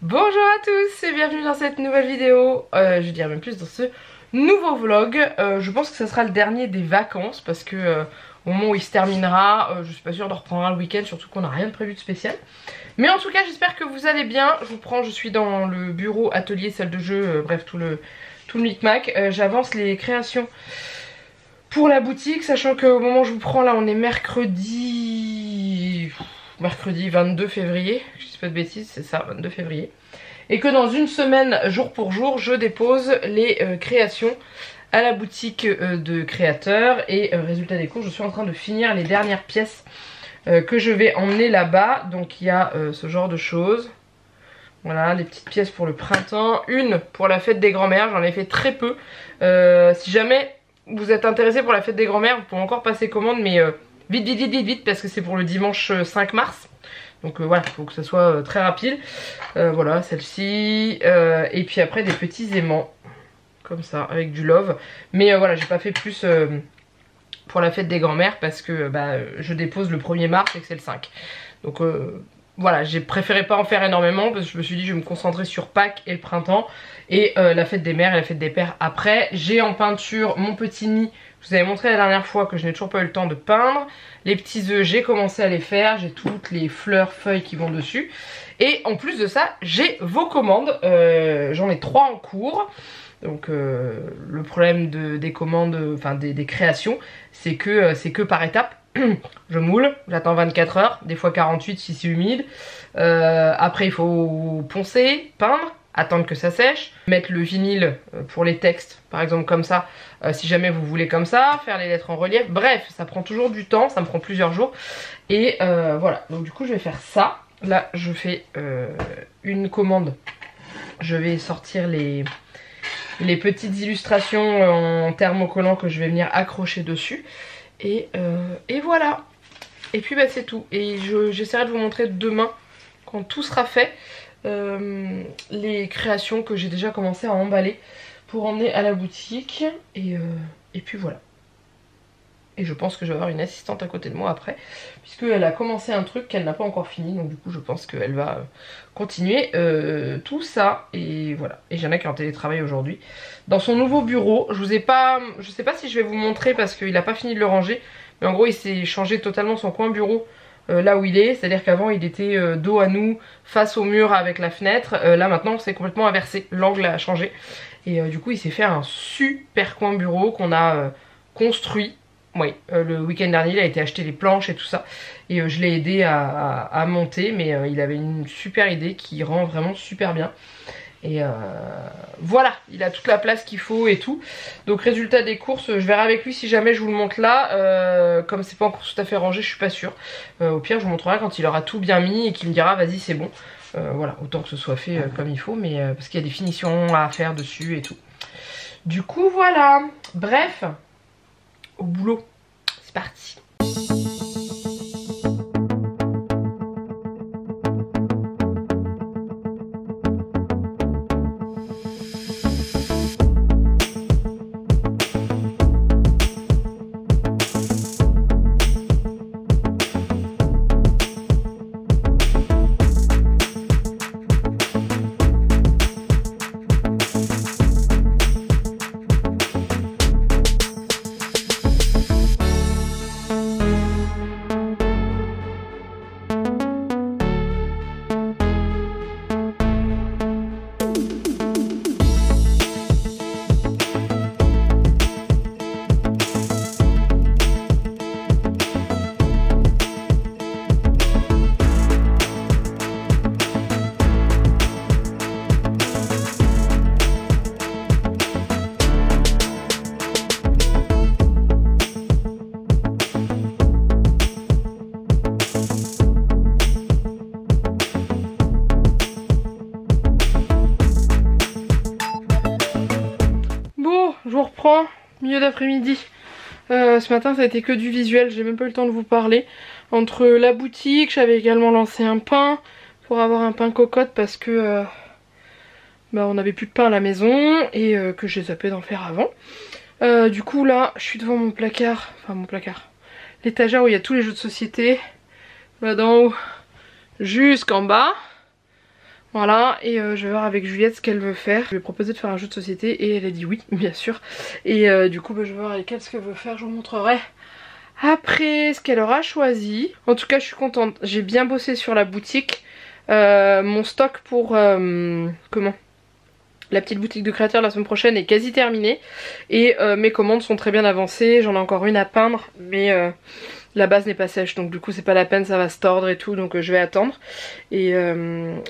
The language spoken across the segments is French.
Bonjour à tous et bienvenue dans cette nouvelle vidéo, je dirais même plus dans ce nouveau vlog. Je pense que ce sera le dernier des vacances parce que au moment où il se terminera, je suis pas sûre de reprendre le week-end, surtout qu'on n'a rien de prévu de spécial. Mais en tout cas j'espère que vous allez bien. Je suis dans le bureau, atelier, salle de jeu, bref tout le micmac. J'avance les créations pour la boutique, sachant qu'au moment où je vous prends là on est mercredi 22 février, je dis pas de bêtises, c'est ça, 22 février. Et que dans une semaine, jour pour jour, je dépose les créations à la boutique de créateurs. Et résultat des courses, je suis en train de finir les dernières pièces que je vais emmener là-bas. Donc il y a ce genre de choses. Voilà, les petites pièces pour le printemps. Une pour la fête des grands-mères, j'en ai fait très peu. Si jamais vous êtes intéressé pour la fête des grands-mères, vous pouvez encore passer commande, mais... vite parce que c'est pour le dimanche 5 mars. Donc voilà, il faut que ce soit très rapide. Voilà, celle-ci. Et puis après des petits aimants. Comme ça, avec du love. Mais voilà, j'ai pas fait plus pour la fête des grands-mères parce que je dépose le 1er mars et que c'est le 5. Donc voilà, j'ai préféré pas en faire énormément parce que je me suis dit je vais me concentrer sur Pâques et le printemps. Et la fête des mères et la fête des pères après. J'ai en peinture mon petit nid. Je vous avais montré la dernière fois que je n'ai toujours pas eu le temps de peindre. Les petits œufs, j'ai commencé à les faire. J'ai toutes les fleurs, feuilles qui vont dessus. Et en plus de ça, j'ai vos commandes. J'en ai 3 en cours. Donc le problème des commandes, enfin des créations, c'est que par étape. Je moule, j'attends 24 heures, des fois 48 si c'est humide. Après il faut poncer, peindre. Attendre que ça sèche, mettre le vinyle pour les textes par exemple comme ça, si jamais vous voulez comme ça, faire les lettres en relief, bref ça prend toujours du temps, ça me prend plusieurs jours et voilà, donc du coup je vais faire ça. Là je fais une commande, je vais sortir les petites illustrations en thermocollant que je vais venir accrocher dessus et voilà, et puis c'est tout, et j'essaierai de vous montrer demain quand tout sera fait les créations que j'ai déjà commencé à emballer pour emmener à la boutique et puis voilà. Et je pense que je vais avoir une assistante à côté de moi après puisqu'elle a commencé un truc qu'elle n'a pas encore fini, donc du coup je pense qu'elle va continuer tout ça et voilà. Et Jana qui est en télétravail aujourd'hui dans son nouveau bureau. Je sais pas si je vais vous montrer parce qu'il a pas fini de le ranger, mais en gros il s'est changé totalement son coin bureau là où il est, c'est à dire qu'avant il était dos à nous, face au mur avec la fenêtre, là maintenant c'est complètement inversé, l'angle a changé et du coup il s'est fait un super coin bureau qu'on a construit. Oui, le week-end dernier il a été acheter les planches et tout ça et je l'ai aidé à monter, mais il avait une super idée qui rend vraiment super bien. Et voilà, il a toute la place qu'il faut et tout. Donc résultat des courses, je verrai avec lui si jamais je vous le montre là. Comme c'est pas encore tout à fait rangé, je suis pas sûre. Au pire je vous montrerai quand il aura tout bien mis et qu'il me dira vas-y c'est bon. Voilà, autant que ce soit fait comme il faut, mais parce qu'il y a des finitions à faire dessus et tout. Du coup voilà, bref, au boulot, c'est parti. Je vous reprends, milieu d'après-midi. Ce matin ça a été que du visuel, j'ai même pas eu le temps de vous parler. Entre la boutique, j'avais également lancé un pain pour avoir un pain cocotte parce que on n'avait plus de pain à la maison et que j'ai zappé d'en faire avant. Du coup là je suis devant mon placard, l'étagère où il y a tous les jeux de société, là d'en haut jusqu'en bas. Voilà, et je vais voir avec Juliette ce qu'elle veut faire. Je lui ai proposé de faire un jeu de société et elle a dit oui, bien sûr. Et du coup, je vais voir avec elle ce qu'elle veut faire, je vous montrerai après ce qu'elle aura choisi. En tout cas, je suis contente, j'ai bien bossé sur la boutique. Mon stock pour la petite boutique de créateurs la semaine prochaine est quasi terminée. Et mes commandes sont très bien avancées, j'en ai encore une à peindre, mais la base n'est pas sèche, donc du coup c'est pas la peine, ça va se tordre et tout, donc je vais attendre. Et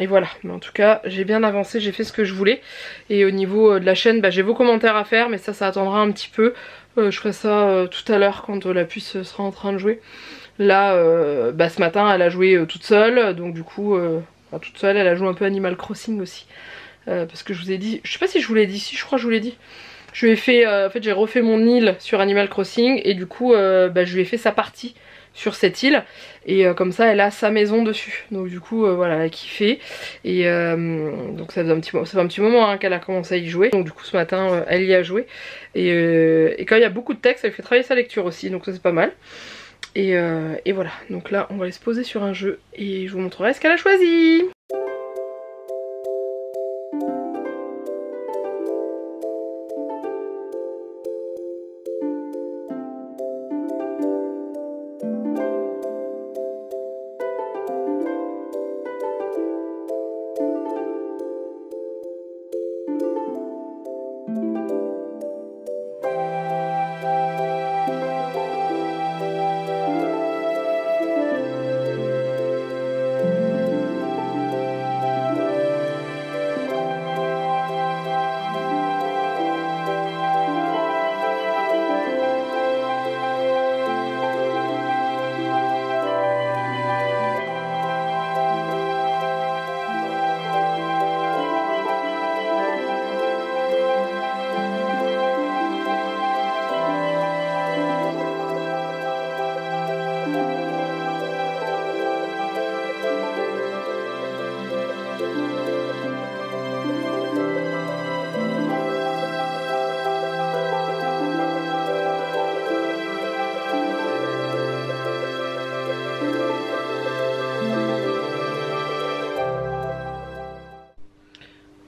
voilà, mais en tout cas j'ai bien avancé, j'ai fait ce que je voulais. Et au niveau de la chaîne, j'ai vos commentaires à faire, mais ça attendra un petit peu. Je ferai ça tout à l'heure quand la puce sera en train de jouer. Là, ce matin elle a joué toute seule, donc du coup, toute seule, elle a joué un peu Animal Crossing aussi. Parce que je vous ai dit, je sais pas si je vous l'ai dit, si je crois que je vous l'ai dit. Je lui ai fait, en fait j'ai refait mon île sur Animal Crossing et du coup je lui ai fait sa partie sur cette île et comme ça elle a sa maison dessus. Donc du coup voilà, elle a kiffé et donc ça fait un petit moment hein, qu'elle a commencé à y jouer. Donc du coup ce matin elle y a joué et quand il y a beaucoup de texte elle fait travailler sa lecture aussi, donc ça c'est pas mal. Et voilà, donc là on va aller se poser sur un jeu et je vous montrerai ce qu'elle a choisi.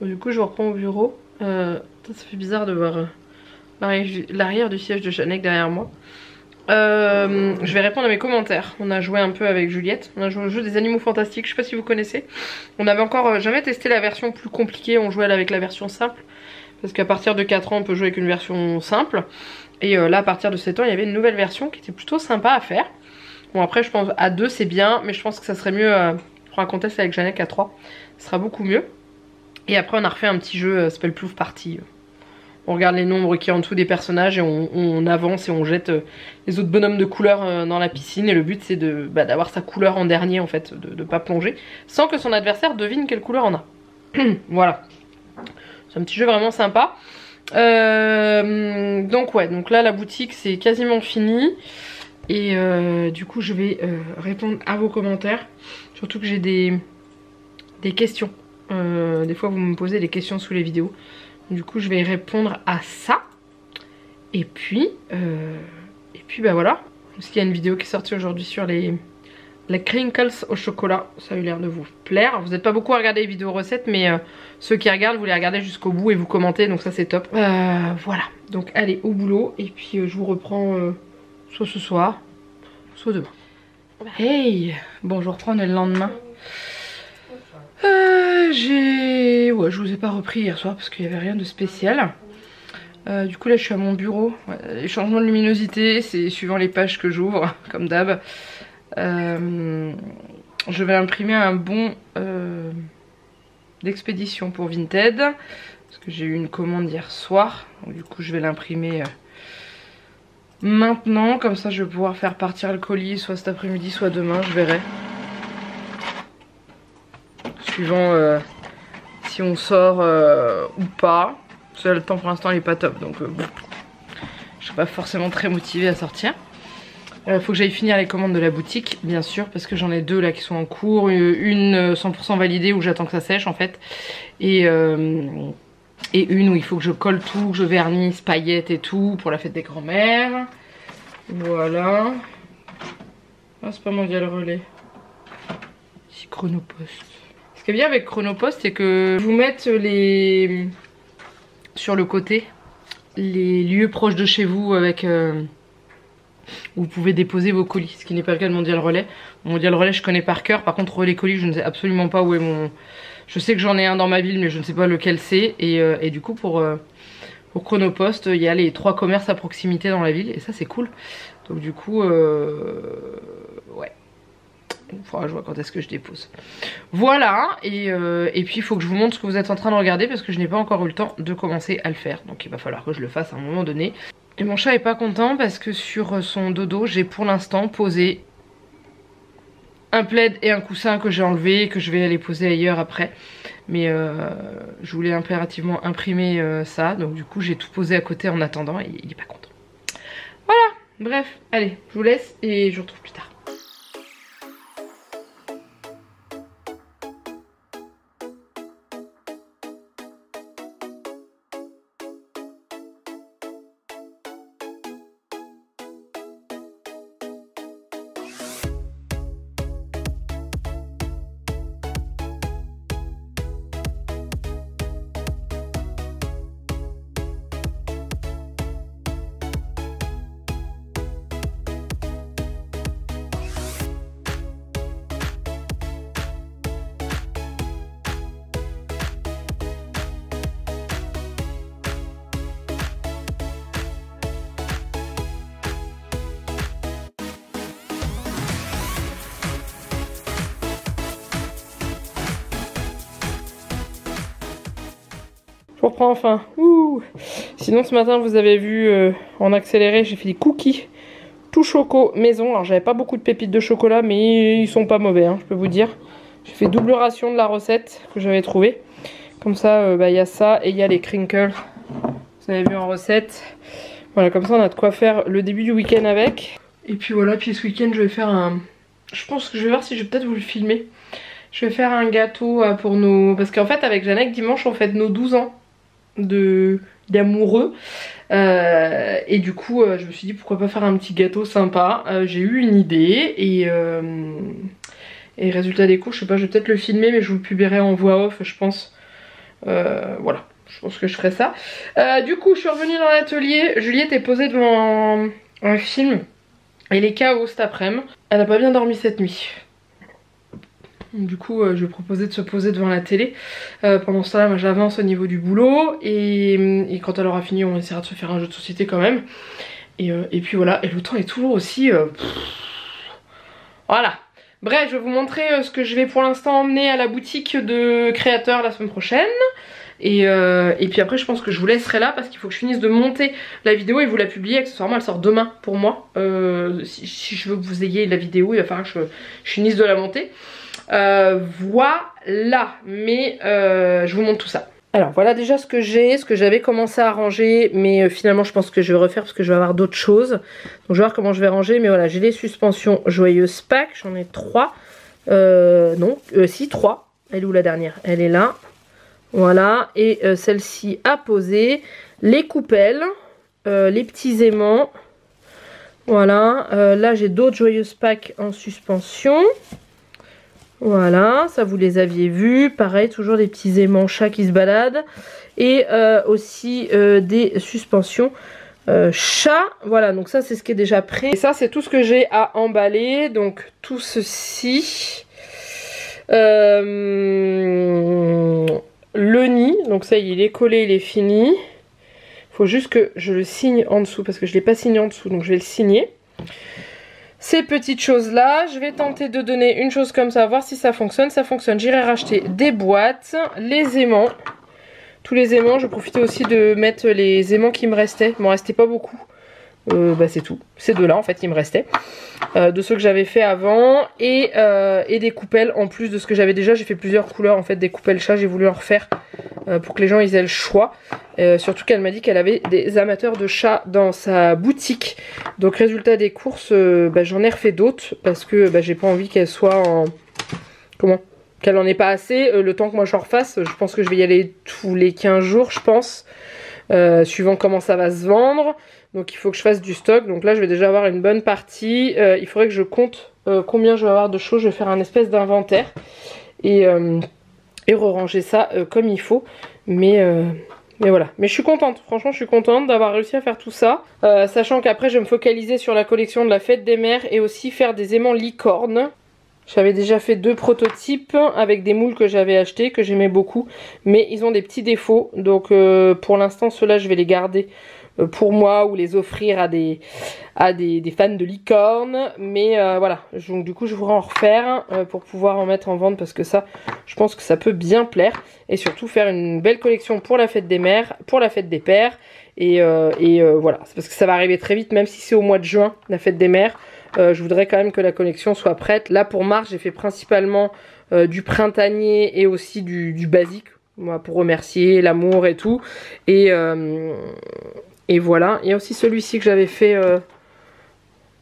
Du coup je reprends au bureau. Ça fait bizarre de voir l'arrière du siège de Chanek derrière moi. Je vais répondre à mes commentaires. On a joué un peu avec Juliette. On a joué au jeu des animaux fantastiques. Je sais pas si vous connaissez. On avait encore jamais testé la version plus compliquée. On jouait avec la version simple. Parce qu'à partir de 4 ans on peut jouer avec une version simple. Et là à partir de 7 ans il y avait une nouvelle version qui était plutôt sympa à faire. Bon après je pense à 2 c'est bien. Mais je pense que ça serait mieux pour un contest avec Chanek à 3. Ce sera beaucoup mieux. Et après on a refait un petit jeu, ça s'appelle Plouf Party. On regarde les nombres qui est en dessous des personnages et on avance et on jette les autres bonhommes de couleur dans la piscine. Et le but c'est d'avoir sa couleur en dernier en fait, de pas plonger. Sans que son adversaire devine quelle couleur on a. Voilà. C'est un petit jeu vraiment sympa. Donc ouais, donc là la boutique c'est quasiment fini. Et du coup je vais répondre à vos commentaires. Surtout que j'ai des questions. Des fois vous me posez des questions sous les vidéos. Du coup je vais répondre à ça. Et puis voilà. Parce qu'il y a une vidéo qui est sortie aujourd'hui sur les crinkles au chocolat. Ça a eu l'air de vous plaire. Vous n'êtes pas beaucoup à regarder les vidéos recettes, mais ceux qui regardent, vous les regardez jusqu'au bout et vous commentez. Donc ça c'est top. Voilà. Donc allez au boulot. Et puis je vous reprends soit ce soir, soit demain. Hey! Bon je reprends le lendemain. Ouais, je vous ai pas repris hier soir parce qu'il n'y avait rien de spécial. Du coup là je suis à mon bureau. Les changements de luminosité c'est suivant les pages que j'ouvre comme d'hab. Je vais imprimer un bon d'expédition pour Vinted parce que j'ai eu une commande hier soir. Donc, du coup je vais l'imprimer maintenant, comme ça je vais pouvoir faire partir le colis soit cet après-midi soit demain, je verrai. Suivant si on sort ou pas. Parce que le temps pour l'instant il est pas top, donc bon, je suis pas forcément très motivée à sortir. Faut que j'aille finir les commandes de la boutique bien sûr, parce que j'en ai 2 là qui sont en cours. Une 100% validée où j'attends que ça sèche en fait. Et une où il faut que je colle tout, que je vernisse, paillettes et tout pour la fête des grands-mères. Voilà. Ah c'est pas Mondial Relais. C'est Chronopost. Ce qui est bien avec Chronopost, c'est que vous mettent les sur le côté les lieux proches de chez vous avec où vous pouvez déposer vos colis, ce qui n'est pas le cas de Mondial Relais. Mondial Relais je connais par cœur, par contre Relais Colis je ne sais absolument pas où est mon... Je sais que j'en ai un dans ma ville mais je ne sais pas lequel c'est et du coup pour Chronopost il y a les 3 commerces à proximité dans la ville et ça c'est cool. Donc du coup ouais. Il faudra que je vois quand est-ce que je dépose. Voilà, et puis il faut que je vous montre ce que vous êtes en train de regarder parce que je n'ai pas encore eu le temps de commencer à le faire. Donc il va falloir que je le fasse à un moment donné. Et mon chat est pas content parce que sur son dodo, j'ai pour l'instant posé un plaid et un coussin que j'ai enlevé et que je vais aller poser ailleurs après. Mais je voulais impérativement imprimer ça, donc du coup j'ai tout posé à côté en attendant et il est pas content. Voilà, bref, allez, je vous laisse et je vous retrouve plus tard. Je reprends enfin. Ouh. Sinon ce matin vous avez vu en accéléré j'ai fait des cookies tout choco maison. Alors j'avais pas beaucoup de pépites de chocolat mais ils sont pas mauvais hein, je peux vous dire. J'ai fait double ration de la recette que j'avais trouvée. Comme ça il y a ça et il y a les crinkles. Vous avez vu en recette. Voilà comme ça on a de quoi faire le début du week-end avec. Et puis voilà, puis ce week-end je vais faire un... Je pense que je vais voir si je vais peut-être vous le filmer. Je vais faire un gâteau pour nos... Parce qu'en fait avec Jeannette dimanche on fête nos 12 ans d'amoureux et du coup je me suis dit pourquoi pas faire un petit gâteau sympa. J'ai eu une idée et résultat des cours je sais pas, je vais peut-être le filmer mais je vous le publierai en voix off je pense. Voilà, je pense que je ferai ça. Du coup je suis revenue dans l'atelier, Juliette est posée devant un film et les KO cet après-midi. Elle n'a pas bien dormi cette nuit. Du coup je vais proposer de se poser devant la télé. Pendant ce temps là moi j'avance au niveau du boulot et quand elle aura fini on essaiera de se faire un jeu de société quand même. Et puis voilà, et le temps est toujours aussi... Voilà. Bref, je vais vous montrer ce que je vais pour l'instant emmener à la boutique de créateurs la semaine prochaine. Et puis après je pense que je vous laisserai là parce qu'il faut que je finisse de monter la vidéo et vous la publier. Accessoirement elle sort demain pour moi. Si je veux que vous ayez la vidéo il va falloir que je finisse de la monter. Voilà, mais je vous montre tout ça. Alors voilà déjà ce que j'ai, ce que j'avais commencé à ranger, mais finalement je pense que je vais refaire parce que je vais avoir d'autres choses. Donc je vais voir comment je vais ranger, mais voilà j'ai les suspensions Joyeuse Pâques, j'en ai 3. Si 3. Elle est où la dernière? Elle est là. Voilà, et celle-ci à poser. Les coupelles, les petits aimants. Voilà, là j'ai d'autres Joyeuses Pâques en suspension. Voilà, ça vous les aviez vus. Pareil, toujours des petits aimants chats qui se baladent. Et aussi des suspensions chats. Voilà, donc ça c'est ce qui est déjà prêt. Et ça c'est tout ce que j'ai à emballer. Donc tout ceci. Le nid, donc ça il est collé, il est fini. Il faut juste que je le signe en dessous parce que je ne l'ai pas signé en dessous, donc je vais le signer. Ces petites choses là, je vais tenter de donner une chose comme ça, voir si ça fonctionne. Ça fonctionne, j'irai racheter des boîtes, les aimants. Tous les aimants, je profitais aussi de mettre les aimants qui me restaient. Il m'en restait pas beaucoup. C'est tout. Ces deux là en fait il me restait. De ceux que j'avais fait avant. Et des coupelles en plus de ce que j'avais déjà. J'ai fait plusieurs couleurs en fait des coupelles chats. J'ai voulu en refaire pour que les gens ils aient le choix. Surtout qu'elle m'a dit qu'elle avait des amateurs de chats dans sa boutique. Donc résultat des courses j'en ai refait d'autres. Parce que j'ai pas envie qu'elles soient en... Comment ? Qu'elle en ait pas assez. Le temps que moi j'en refasse, je pense que je vais y aller tous les 15 jours je pense. Suivant comment ça va se vendre. Donc il faut que je fasse du stock. Donc là je vais déjà avoir une bonne partie. Il faudrait que je compte combien je vais avoir de choses. Je vais faire un espèce d'inventaire. Et et re-ranger ça comme il faut. Mais voilà, mais je suis contente, franchement je suis contente d'avoir réussi à faire tout ça. Sachant qu'après je vais me focaliser sur la collection de la fête des mères et aussi faire des aimants licorne. J'avais déjà fait 2 prototypes avec des moules que j'avais achetés, que j'aimais beaucoup. Mais ils ont des petits défauts, donc pour l'instant ceux-là je vais les garder pour moi ou les offrir à des fans de licorne. Mais voilà, donc du coup je voudrais en refaire pour pouvoir en mettre en vente parce que ça, je pense que ça peut bien plaire. Et surtout faire une belle collection pour la fête des mères, pour la fête des pères. Et voilà, c'est parce que ça va arriver très vite, même si c'est au mois de juin, la fête des mères. Je voudrais quand même que la collection soit prête. Là pour mars j'ai fait principalement du printanier et aussi du basique, moi, pour remercier l'amour et tout. Et voilà, il y a aussi celui-ci que j'avais fait,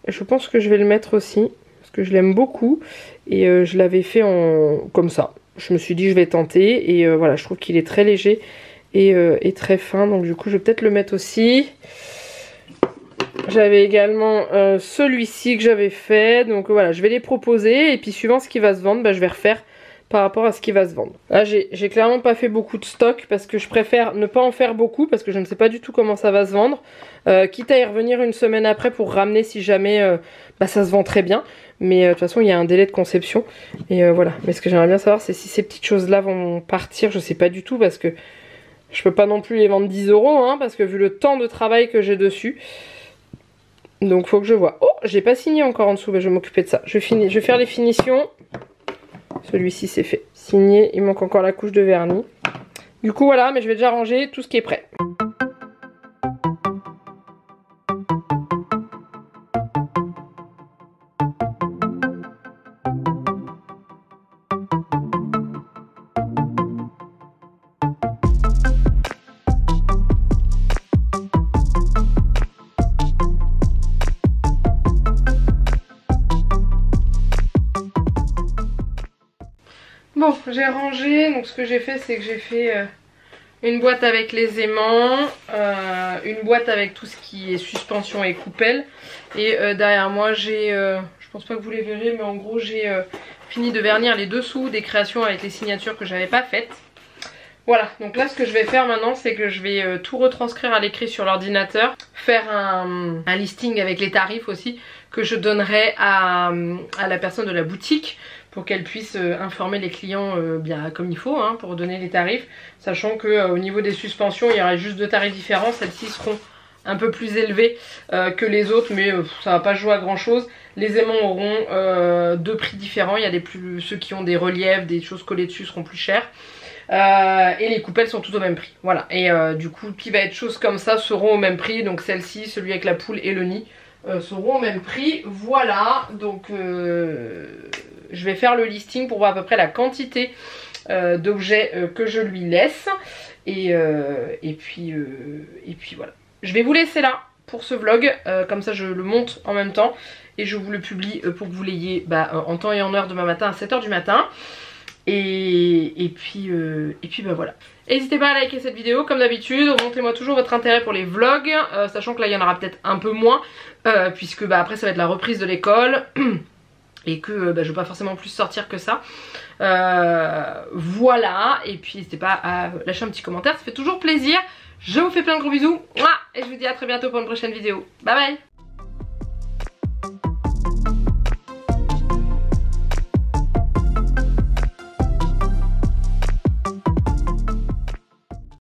je pense que je vais le mettre aussi, parce que je l'aime beaucoup. Et je l'avais fait comme ça, je me suis dit je vais tenter. Et voilà, je trouve qu'il est très léger et très fin, donc du coup je vais peut-être le mettre aussi. J'avais également celui-ci que j'avais fait, donc voilà, je vais les proposer et puis suivant ce qui va se vendre, bah, je vais refaire par rapport à ce qui va se vendre. Là j'ai clairement pas fait beaucoup de stock parce que je préfère ne pas en faire beaucoup parce que je ne sais pas du tout comment ça va se vendre. Quitte à y revenir une semaine après pour ramener si jamais bah, ça se vend très bien. Mais de toute façon il y a un délai de conception et voilà. Mais ce que j'aimerais bien savoir c'est si ces petites choses là vont partir, je sais pas du tout parce que je peux pas non plus les vendre 10 € hein, parce que vu le temps de travail que j'ai dessus. Donc faut que je vois. Oh, j'ai pas signé encore en dessous, bah, je vais m'occuper de ça. Je vais faire les finitions. Celui-ci c'est fait. Signé, il manque encore la couche de vernis. Du coup voilà, mais je vais déjà ranger tout ce qui est prêt. Bon, j'ai rangé, donc ce que j'ai fait c'est que j'ai fait une boîte avec les aimants, une boîte avec tout ce qui est suspension et coupelle. Et derrière moi j'ai, je pense pas que vous les verrez, mais en gros j'ai fini de vernir les dessous des créations avec les signatures que j'avais pas faites. Voilà, donc là ce que je vais faire maintenant c'est que je vais tout retranscrire à l'écrit sur l'ordinateur, faire un listing avec les tarifs aussi que je donnerai à la personne de la boutique pour qu'elle puisse informer les clients bien comme il faut hein, pour donner les tarifs, sachant que au niveau des suspensions il y aura juste 2 tarifs différents, celles-ci seront un peu plus élevées que les autres mais ça va pas jouer à grand chose. Les aimants auront 2 prix différents, il y a ceux qui ont des reliefs, des choses collées dessus seront plus chers. Et les coupelles sont toutes au même prix, voilà. Et du coup qui va être choses comme ça seront au même prix, donc celle-ci, celui avec la poule et le nid seront au même prix, voilà. Donc je vais faire le listing pour voir à peu près la quantité d'objets que je lui laisse et puis voilà. Je vais vous laisser là pour ce vlog, comme ça je le monte en même temps et je vous le publie pour que vous l'ayez en temps et en heure demain matin à 7 h du matin. Et puis bah voilà. N'hésitez pas à liker cette vidéo comme d'habitude, montrez-moi toujours votre intérêt pour les vlogs, sachant que là il y en aura peut-être un peu moins, puisque après ça va être la reprise de l'école et que je vais pas forcément plus sortir que ça. Voilà, et puis n'hésitez pas à lâcher un petit commentaire, ça fait toujours plaisir. Je vous fais plein de gros bisous, et je vous dis à très bientôt pour une prochaine vidéo. Bye bye.